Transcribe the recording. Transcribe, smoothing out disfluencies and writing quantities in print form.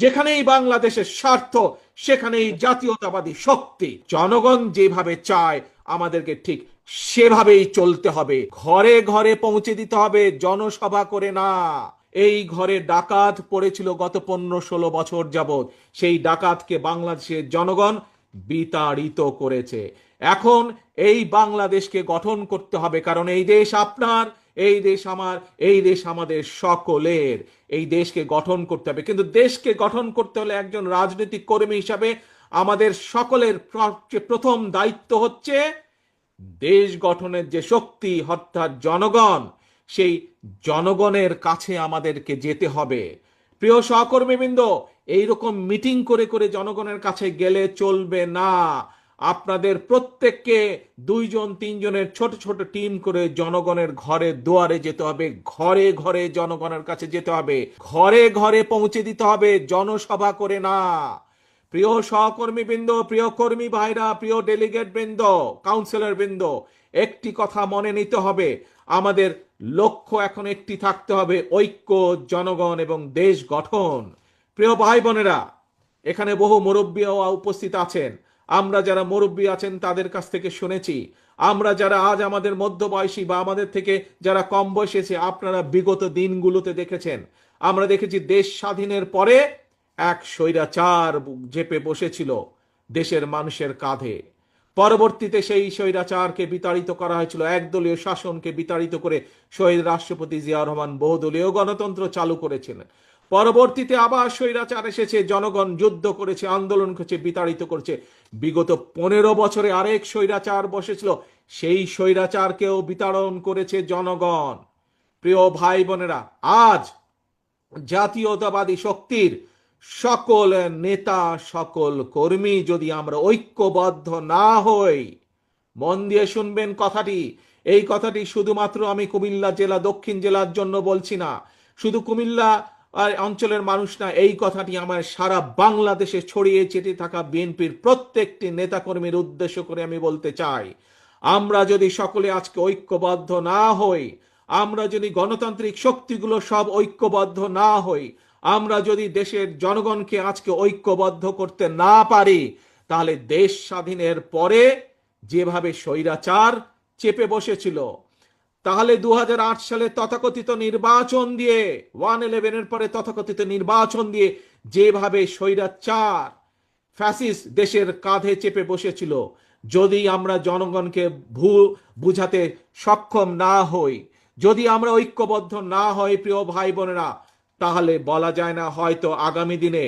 যেখানেই বাংলাদেশের স্বার্থ সেখানেই জাতীয়তাবাদী শক্তি। জনগণ যেভাবে চায় আমাদেরকে ঠিক সেভাবেই চলতে হবে। ঘরে ঘরে পৌঁছে দিতে হবে, জনসভা করে না। এই ঘরে ডাকাত পড়েছিল গত 15-16 বছর যাবৎ, সেই ডাকাতকে বাংলাদেশের জনগণ বিতাড়িত করেছে। এখন এই বাংলাদেশকে গঠন করতে হবে, কারণ এই দেশ আপনার, এই দেশ আমার, এই দেশ আমাদের সকলের। এই দেশকে গঠন করতে হবে, কিন্তু দেশকে গঠন করতে হলে একজন রাজনৈতিক কর্মী হিসাবে আমাদের সকলের প্রথম দায়িত্ব হচ্ছে দেশ গঠনের যে শক্তি অর্থাৎ জনগণ, সেই জনগণের কাছে আমাদেরকে যেতে হবে। প্রিয় সহকর্মীবৃন্দ, এইরকম মিটিং করে করে জনগণের কাছে গেলে চলবে না। আপনাদের প্রত্যেককে 2-3 জনের ছোট ছোট টিম করে জনগণের ঘরে দুয়ারে যেতে হবে, ঘরে ঘরে জনগণের কাছে যেতে হবে, ঘরে ঘরে পৌঁছে দিতে হবে, জনসভা করে না। প্রিয় সহকর্মী বৃন্দ, প্রিয় কর্মী ভাইরা, প্রিয় ডেলিগেট বৃন্দ, কাউন্সিলর বৃন্দ, একটি কথা মনে নিতে হবে, আমাদের লক্ষ্য এখন একটি থাকতে হবে, ঐক্য, জনগণ এবং দেশ গঠন। প্রিয় ভাই বোনেরা, এখানে বহু মুরব্বীও উপস্থিত আছেন। আমরা যারা মুরব্বী আছেন তাদের কাছ থেকে শুনেছি, আমরা যারা আজ আমাদের মধ্যবয়সী বা আমাদের থেকে যারা কম বয়সী, আপনারা বিগত দিনগুলোতে দেখেছেন, আমরা দেখেছি দেশ স্বাধীনের পরে এক স্বৈরাচার চেপে বসেছিল দেশের মানুষের কাঁধে। পরবর্তীতে সেই স্বৈরাচারকে বিতাড়িত করা হয়েছিল, একদলীয় শাসনকে বিতাড়িত করে শহীদ রাষ্ট্রপতি জিয়াউর রহমান বহুদলীয় গণতন্ত্র চালু করেছিলেন। পরবর্তীতে আবার স্বৈরাচার এসেছে, জনগণ যুদ্ধ করেছে, আন্দোলন করেছে, বিতাড়িত করেছে। বিগত 15 বছরে আরেক স্বৈরাচার বসেছিল, সেই স্বৈরাচারকেও বিতাড়ন করেছে জনগণ। প্রিয় ভাই বোনেরা, আজ জাতীয়তাবাদী শক্তির সকল নেতা, সকল কর্মী যদি আমরা ঐক্যবদ্ধ না হই, মন দিয়ে শুনবেন কথাটি, এই কথাটি শুধুমাত্র আমি কুমিল্লা জেলা, দক্ষিণ জেলার জন্য বলছি না, শুধু কুমিল্লা অঞ্চলের মানুষ না, এই কথাটি আমার সারা বাংলাদেশে ছড়িয়ে ছিটিয়ে থাকা বিএনপির প্রত্যেকটি নেতাকর্মীর উদ্দেশ্য করে আমি বলতে চাই, আমরা যদি সকলে আজকে ঐক্যবদ্ধ না হই, আমরা যদি গণতান্ত্রিক শক্তিগুলো সব ঐক্যবদ্ধ না হই, আমরা যদি দেশের জনগণকে আজকে ঐক্যবদ্ধ করতে না পারি, তাহলে দেশ স্বাধীনের পরে যেভাবে স্বৈরাচার চেপে বসেছিল, তাহলে 2008 সালে তথাকথিত নির্বাচন দিয়ে, 1/11-এর পরে তথাকথিত নির্বাচন দিয়ে যেভাবে স্বৈরাচার ফ্যাসিস্ট দেশের কাঁধে চেপে বসেছিল, যদি আমরা জনগণকে বুঝাতে সক্ষম না হই, যদি আমরা ঐক্যবদ্ধ না হই প্রিয় ভাই বোনেরা, তাহলে বলা যায় না হয়তো আগামী দিনে